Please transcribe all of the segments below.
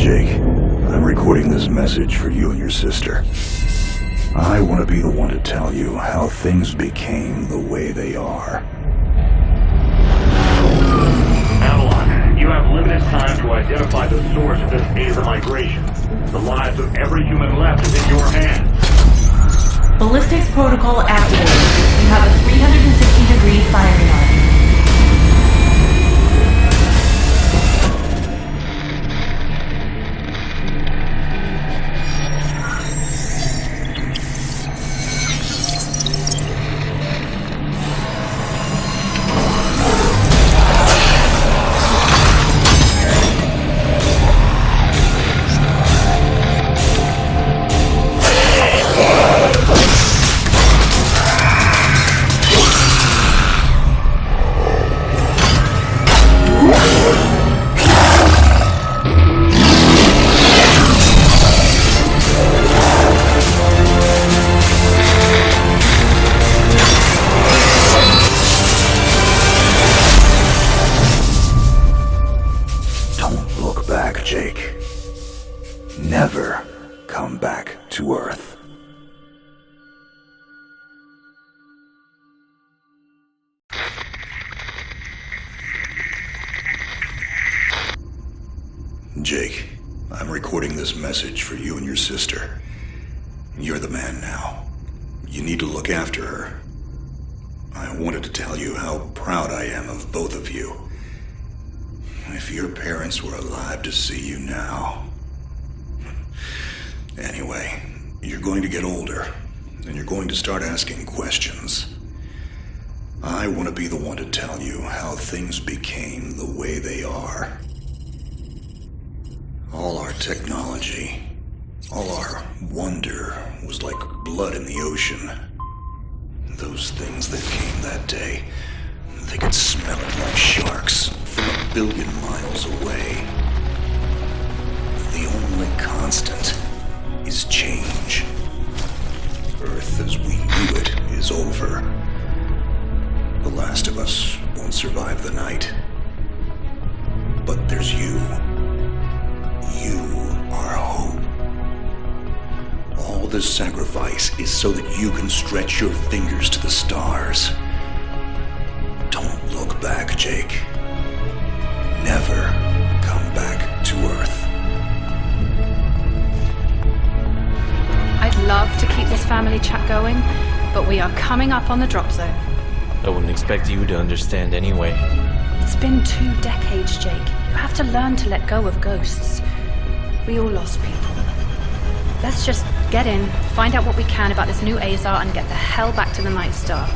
Jake, I'm recording this message for you and your sister. I want to be the one to tell you how things became the way they are. Avalon, you have limited time to identify the source of this XADA migration. The lives of every human left is in your hands. Ballistics protocol activated. You have a 360-degree firing arc. Jake. Never come back to Earth. Jake, I'm recording this message for you and your sister. You're the man now. You need to look after her. I wanted to tell you how proud I am of both of you. If your parents were alive to see you now. Anyway, you're going to get older, and you're going to start asking questions. I want to be the one to tell you how things became the way they are. All our technology, all our wonder was like blood in the ocean. Those things that came that day, they could smell it like sharks from 1 billion miles away. The only constant is change. Earth as we knew it is over. The last of us won't survive the night. But there's you. You are hope. All this sacrifice is so that you can stretch your fingers to the stars. Don't look back, Jake. Never come back to Earth. I'd love to keep this family chat going, but we are coming up on the drop zone. I wouldn't expect you to understand anyway. It's been 2 decades, Jake. You have to learn to let go of ghosts. We all lost people. Let's just get in, find out what we can about this new Azar, and get the hell back to the Night Star.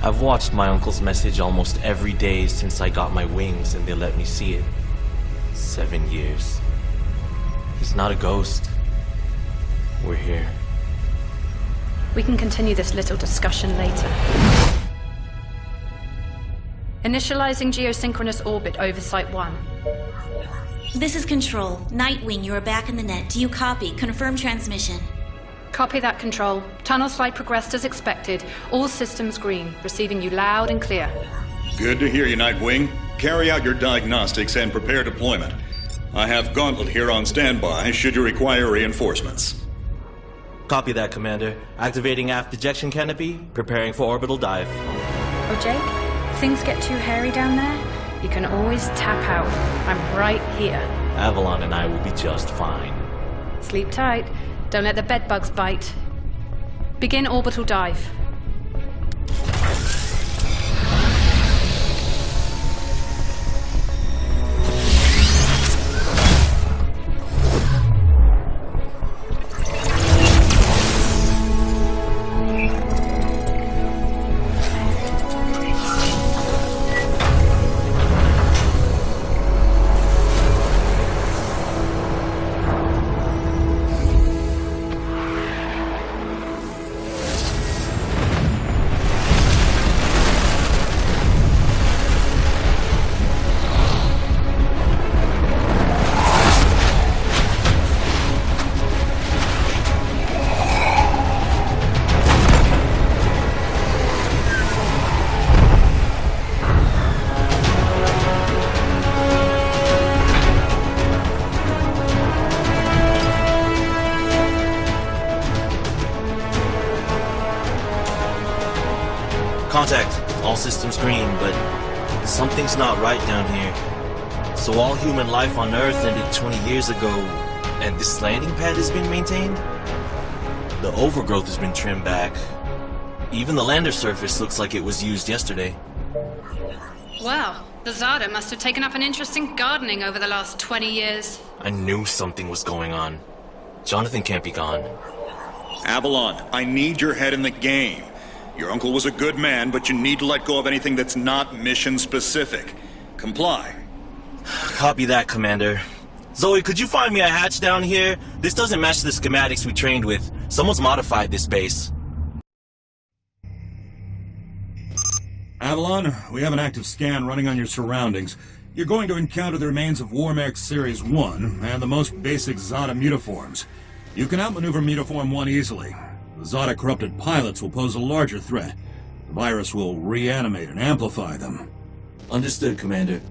I've watched my uncle's message almost every day since I got my wings and they let me see it. 7 years. He's not a ghost. We're here. We can continue this little discussion later. Initializing geosynchronous orbit over Site 1. This is Control. Nightwing, you are back in the net. Do you copy? Confirm transmission. Copy that, Control. Tunnel slide progressed as expected. All systems green. Receiving you loud and clear. Good to hear you, Nightwing. Carry out your diagnostics and prepare deployment. I have Gauntlet here on standby should you require reinforcements. Copy that, Commander. Activating aft ejection canopy, preparing for orbital dive. Oh, Jake? If things get too hairy down there, you can always tap out. I'm right here. Avalon and I will be just fine. Sleep tight. Don't let the bedbugs bite. Begin orbital dive. Contact. All systems green, but something's not right down here. So all human life on Earth ended 20 years ago, and this landing pad has been maintained? The overgrowth has been trimmed back. Even the lander surface looks like it was used yesterday. Wow, the XADA must have taken up an interest in gardening over the last 20 years. I knew something was going on. Jonathan can't be gone. Avalon, I need your head in the game. Your uncle was a good man, but you need to let go of anything that's not mission-specific. Comply. Copy that, Commander. Zoe, could you find me a hatch down here? This doesn't match the schematics we trained with. Someone's modified this base. Avalon, we have an active scan running on your surroundings. You're going to encounter the remains of War-Mech Series 1 and the most basic XADA mutaforms. You can outmaneuver Mutaform 1 easily. The XADA corrupted pilots will pose a larger threat. The virus will reanimate and amplify them. Understood, Commander.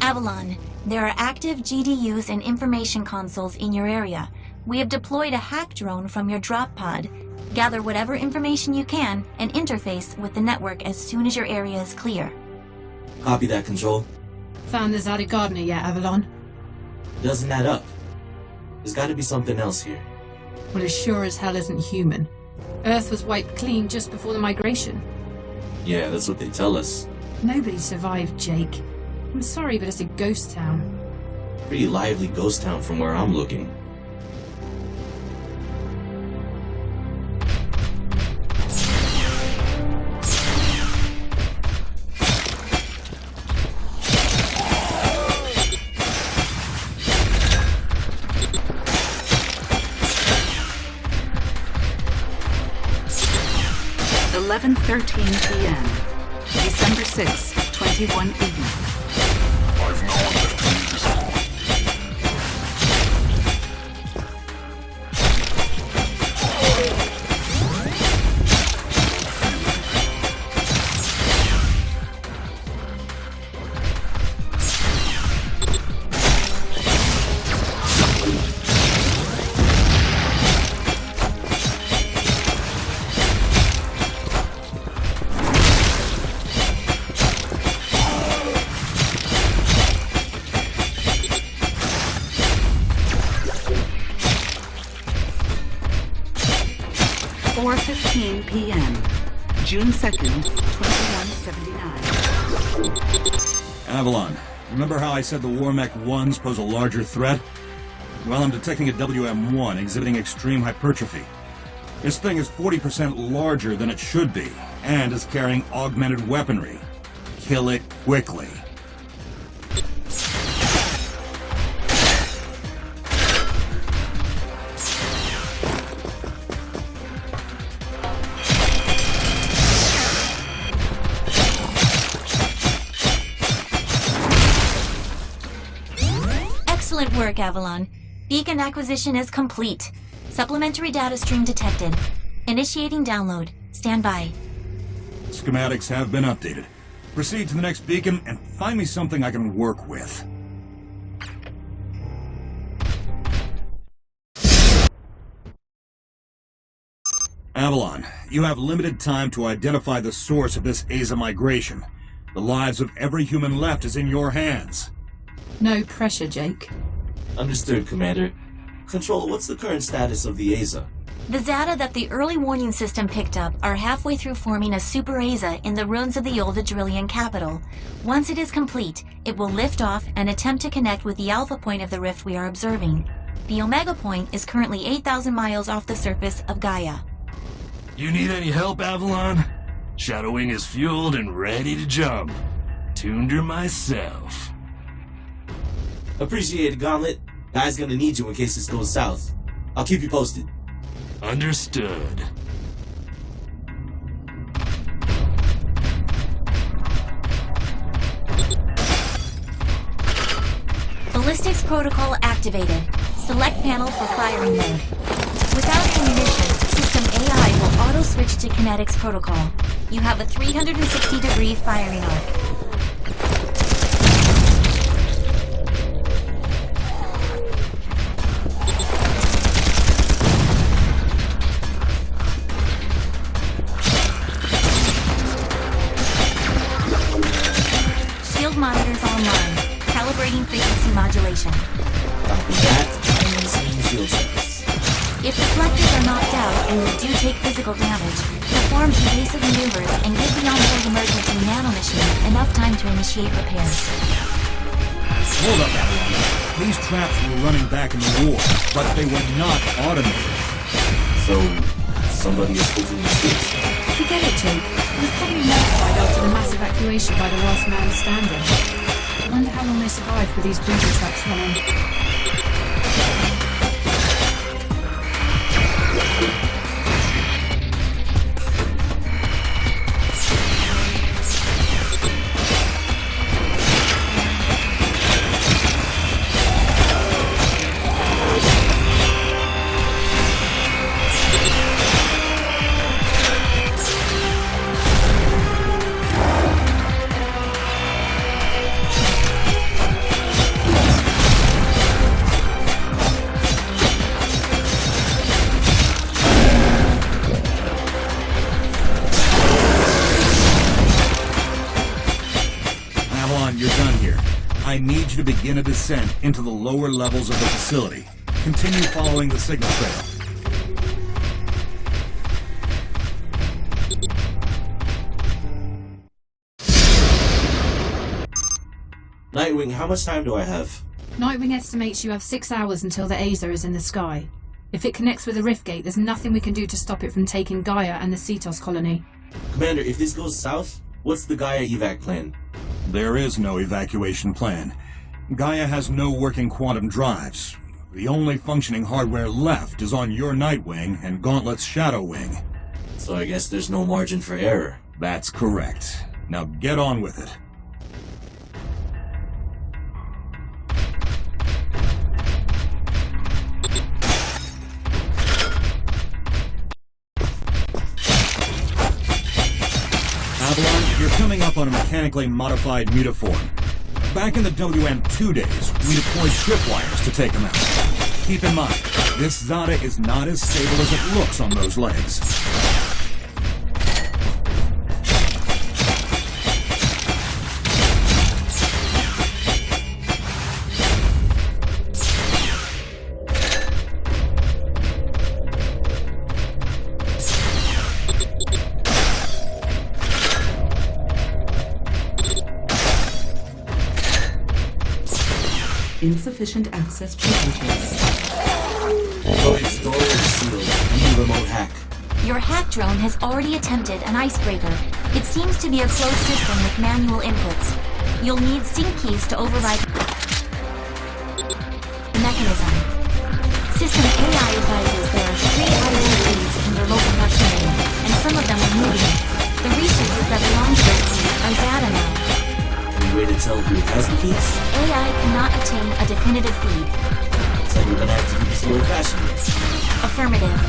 Avalon, there are active GDUs and information consoles in your area. We have deployed a hack drone from your drop pod. Gather whatever information you can and interface with the network as soon as your area is clear. Copy that, Control. Found the XADA gardener yet, Avalon? Doesn't add up. There's gotta be something else here. Well, it sure as hell isn't human. Earth was wiped clean just before the migration. Yeah, that's what they tell us. Nobody survived, Jake. I'm sorry, but it's a ghost town. Pretty lively ghost town from where I'm looking. p.m. December 6, 2180. I've known that to this far. p.m. June 2nd, 2179. Avalon, remember how I said the War-Mech 1s pose a larger threat? Well, I'm detecting a WM1 exhibiting extreme hypertrophy. This thing is 40% larger than it should be, and is carrying augmented weaponry. Kill it quickly. Excellent work, Avalon. Beacon acquisition is complete. Supplementary data stream detected. Initiating download. Stand by. Schematics have been updated. Proceed to the next beacon and find me something I can work with. Avalon, you have limited time to identify the source of this XADA migration. The lives of every human left is in your hands. No pressure, Jake. Understood, Commander. Control, what's the current status of the XADA? The XADA that the early warning system picked up are halfway through forming a super XADA in the ruins of the old Adrillian capital. Once it is complete, it will lift off and attempt to connect with the alpha point of the rift we are observing. The omega point is currently 8,000 miles off the surface of Gaia. You need any help, Avalon? Shadowwing is fueled and ready to jump. Tuned her myself. Appreciate it, Gauntlet. Guy's gonna need you in case this goes south. I'll keep you posted. Understood. Ballistics protocol activated. Select panel for firing mode. Without ammunition, system AI will auto-switch to kinetics protocol. You have a 360-degree firing arc. targeting frequency modulation. Copy that. Sending field service. If deflectors are knocked out and you do take physical damage, perform evasive maneuvers and give the onboard emergency nanomachines enough time to initiate repairs. Hold up, Avalon. These traps were running back in the war, but they were not automated. So, somebody is holding the switch. Forget it, Jake. It was probably notified after the mass evacuation by the last man standing. I wonder how long they survived with these booby traps running. I need you to begin a descent into the lower levels of the facility. Continue following the signal trail. Nightwing, how much time do I have? Nightwing estimates you have 6 hours until the XADA is in the sky. If it connects with the rift gate, there's nothing we can do to stop it from taking Gaia and the Cetos colony. Commander, if this goes south, what's the Gaia evac plan? There is no evacuation plan. Gaia has no working quantum drives. The only functioning hardware left is on your Nightwing and Gauntlet's Shadow Wing. So I guess there's no margin for error. That's correct. Now get on with it. Avalon, you're coming up on a mechanically modified mutaform. Back in the WM2 days, we deployed tripwires to take them out. Keep in mind, this XADA is not as stable as it looks on those legs. Insufficient access privileges. Its door is sealed. Need remote hack. Your hack drone has already attempted an icebreaker. It seems to be a closed system with manual inputs. You'll need sync keys to override the mechanism. System AI advises there are stray IOUs in their local proximity, and some of them are moving. The researchers that belong to those keys are XADA now. Any way to tell who has the keys? AI cannot obtain a definitive feed. It's like we're gonna have to do this old-fashioned. Affirmative.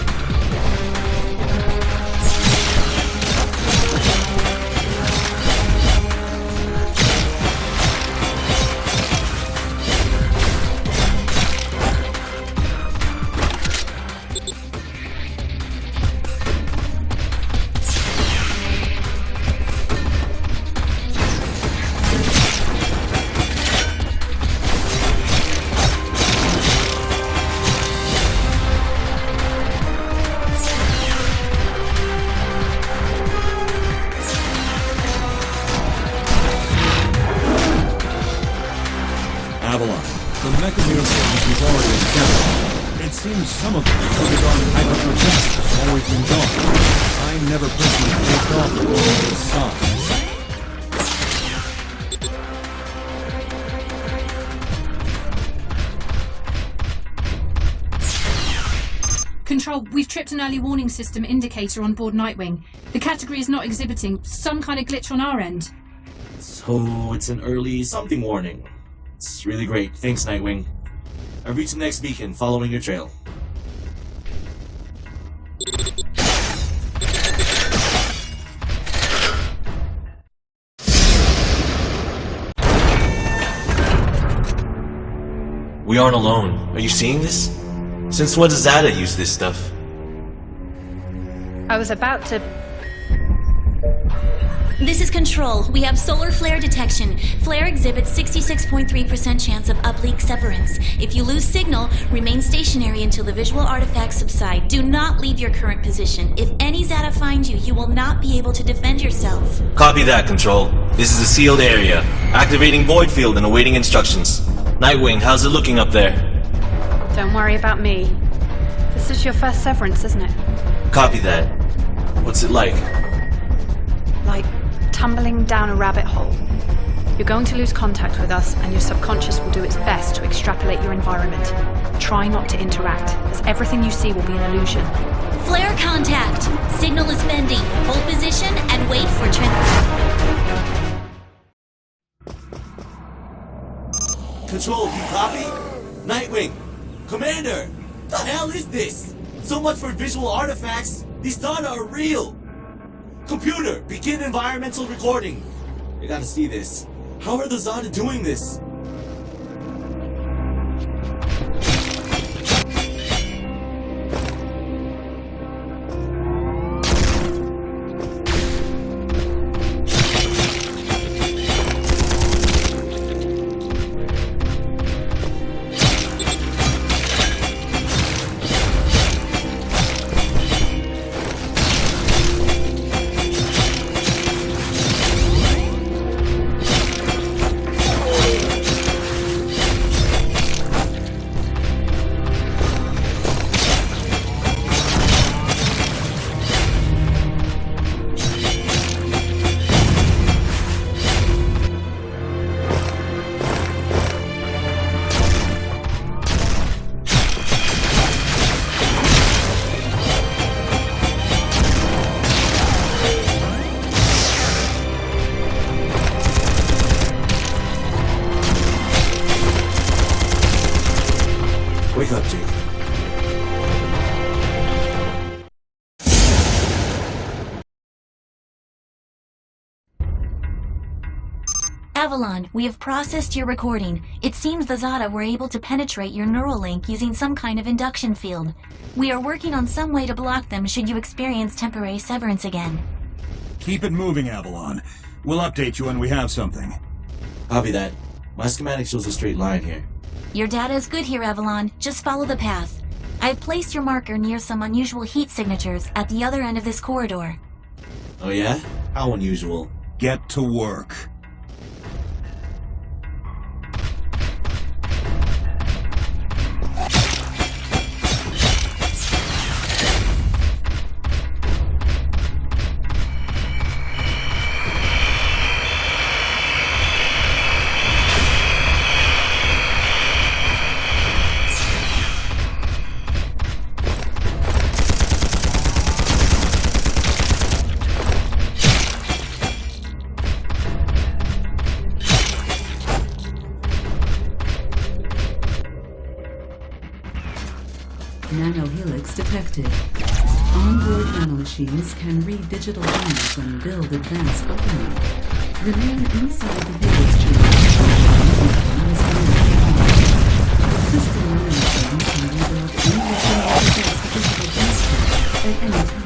Avalon, the mechanisms we've already encountered. It seems some of them have undergone hyperprojects while we've been gone. I never personally faced off with all of this size. Control, we've tripped an early warning system indicator on board Nightwing. The category is not exhibiting some kind of glitch on our end. So it's an early something warning. It's really great. Thanks, Nightwing. I've reached the next beacon, following your trail. We aren't alone. Are you seeing this? Since when does XADA use this stuff? I was about to... This is Control. We have solar flare detection. Flare exhibits 66.3% chance of uplink severance. If you lose signal, remain stationary until the visual artifacts subside. Do not leave your current position. If any XADA finds you, you will not be able to defend yourself. Copy that, Control. This is a sealed area. Activating void field and awaiting instructions. Nightwing, how's it looking up there? Don't worry about me. This is your first severance, isn't it? Copy that. What's it like? Like tumbling down a rabbit hole. You're going to lose contact with us, and your subconscious will do its best to extrapolate your environment. Try not to interact, as everything you see will be an illusion. Flare contact! Signal is bending. Hold position and wait for Control, you copy? Nightwing! Commander! The hell is this? So much for visual artifacts! These data are real! Computer, begin environmental recording! I gotta see this. How are the XADA doing this? Wake up, Jake. Avalon, we have processed your recording. It seems the XADA were able to penetrate your neural link using some kind of induction field. We are working on some way to block them should you experience temporary severance again. Keep it moving, Avalon. We'll update you when we have something. Copy that. My schematic shows a straight line here. Your data is good here, Avalon. Just follow the path. I've placed your marker near some unusual heat signatures at the other end of this corridor. Oh yeah? How unusual. Get to work. Nanohelix detected. Onboard nanomachines can read digital lines and build advanced weaponry. Remain inside the helix chamber. System nanomachines can rebuild any machine that possess digital construct at any time.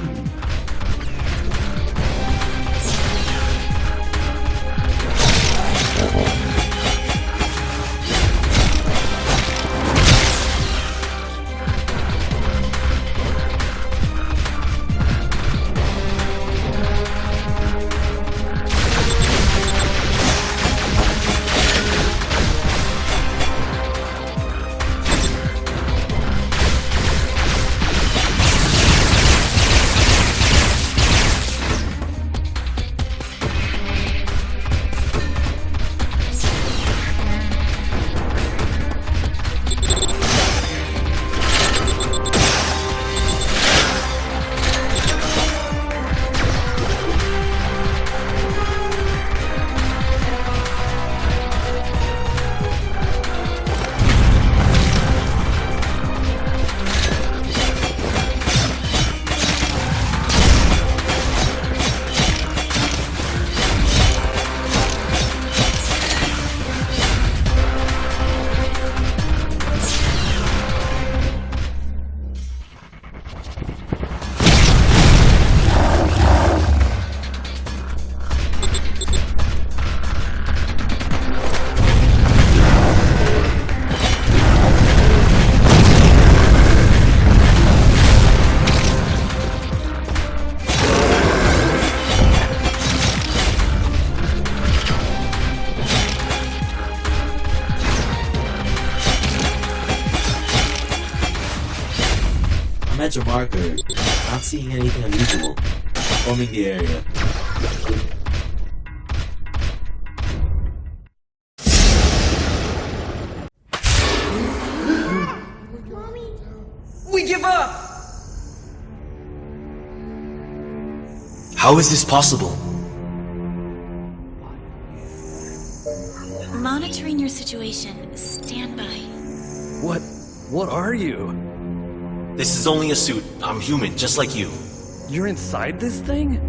Match your marker. Not seeing anything unusual. Forming the area. We give up! How is this possible? Monitoring your situation. Stand by. What are you? This is only a suit. I'm human, just like you. You're inside this thing?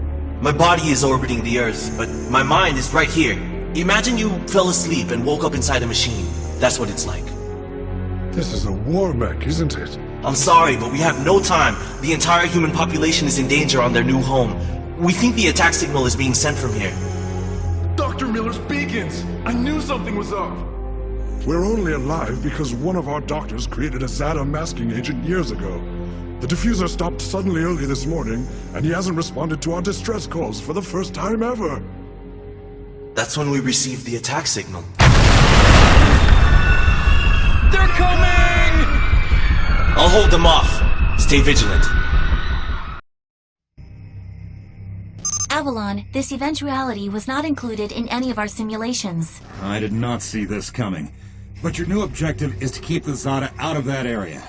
My body is orbiting the Earth, but my mind is right here. Imagine you fell asleep and woke up inside a machine. That's what it's like. This is a War-Mech, isn't it? I'm sorry, but we have no time. The entire human population is in danger on their new home. We think the attack signal is being sent from here. Dr. Miller's beacons! I knew something was up! We're only alive because one of our doctors created a XADA masking agent years ago. The diffuser stopped suddenly early this morning, and he hasn't responded to our distress calls for the first time ever. That's when we received the attack signal. They're coming! I'll hold them off. Stay vigilant. Avalon, this eventuality was not included in any of our simulations. I did not see this coming. But your new objective is to keep the XADA out of that area.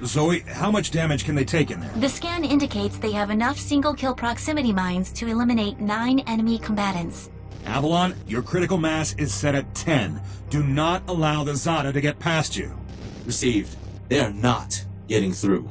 Zoe, how much damage can they take in there? The scan indicates they have enough single-kill proximity mines to eliminate 9 enemy combatants. Avalon, your critical mass is set at 10. Do not allow the XADA to get past you. Received. They are not getting through.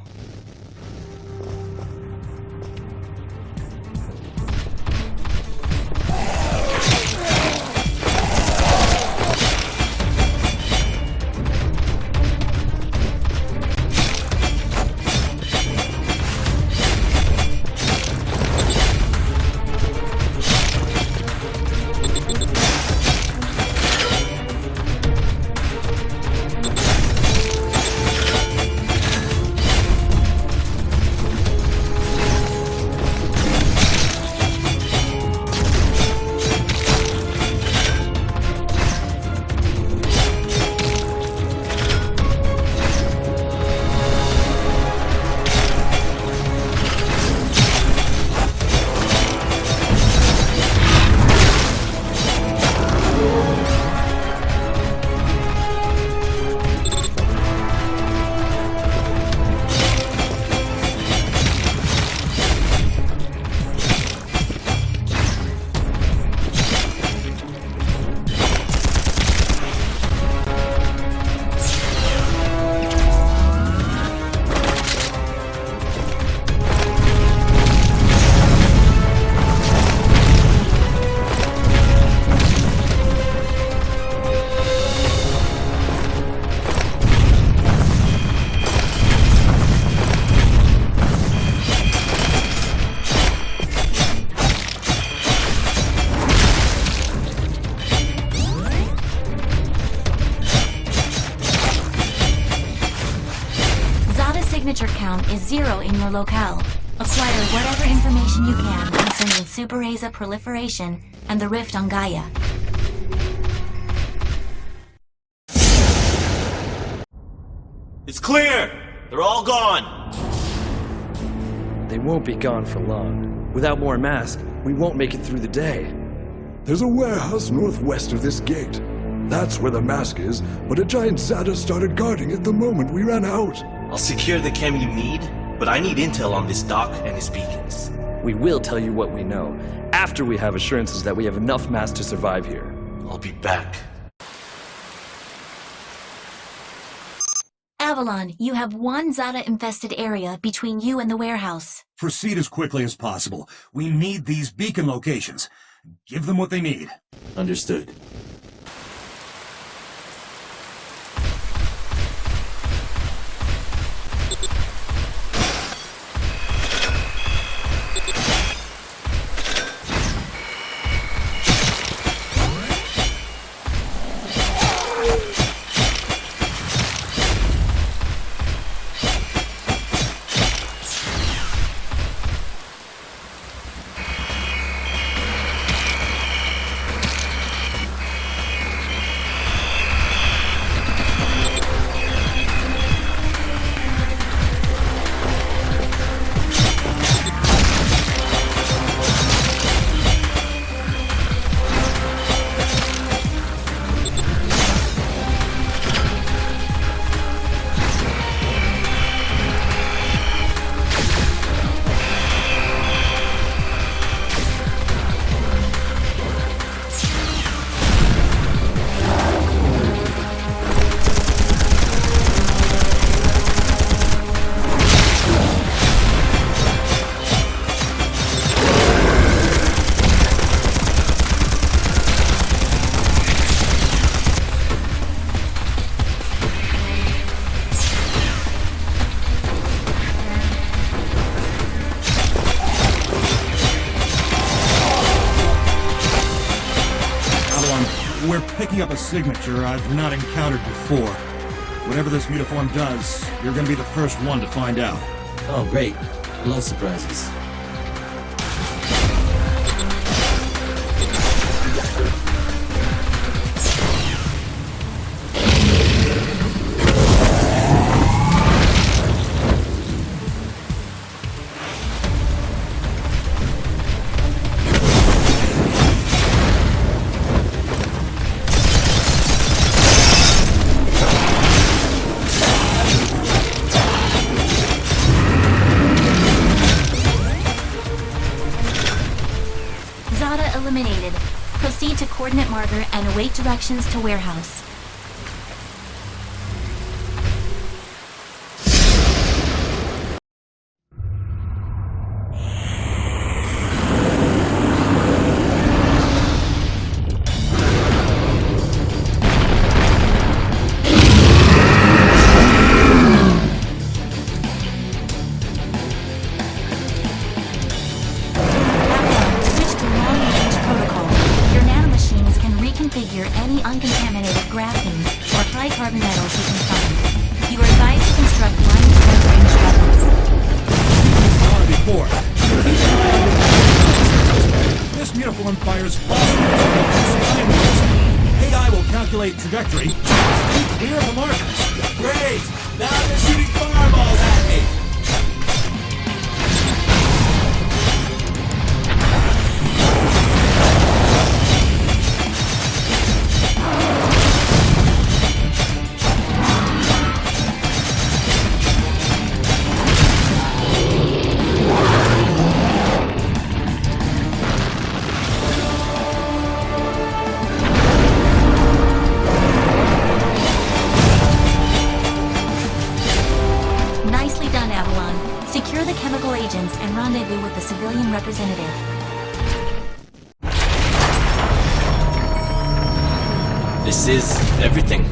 Is 0 in your locale. Acquire whatever information you can concerning Super Aza proliferation and the rift on Gaia. It's clear! They're all gone! They won't be gone for long. Without more masks, we won't make it through the day. There's a warehouse northwest of this gate. That's where the mask is, but a giant XADA started guarding it the moment we ran out. I'll secure the chem you need, but I need intel on this doc and his beacons. We will tell you what we know, after we have assurances that we have enough mass to survive here. I'll be back. Avalon, you have one XADA-infested area between you and the warehouse. Proceed as quickly as possible. We need these beacon locations. Give them what they need. Understood. picking up a signature I've not encountered before. Whatever this mutiform does, you're gonna be the first one to find out. Oh, great. Love surprises. XADA eliminated. Proceed to coordinate marker and await directions to warehouse. Configure any uncontaminated graphene or high-carbon metals you can find. You are advised to construct line-of-sight range weapons. Before. This mutiform fires phosphorus. AI will calculate trajectory. Stay clear of the markers. Great! Now they're shooting fireballs at me! Secure the chemical agents and rendezvous with the civilian representative. This is everything.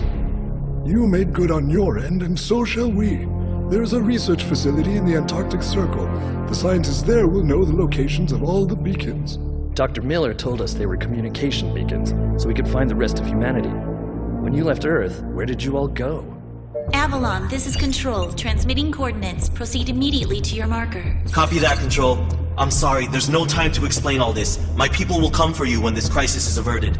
You made good on your end, and so shall we. There is a research facility in the Antarctic Circle. The scientists there will know the locations of all the beacons. Dr. Miller told us they were communication beacons, so we could find the rest of humanity. When you left Earth, where did you all go? Avalon, this is Control. Transmitting coordinates. Proceed immediately to your marker. Copy that, Control. I'm sorry, there's no time to explain all this. My people will come for you when this crisis is averted.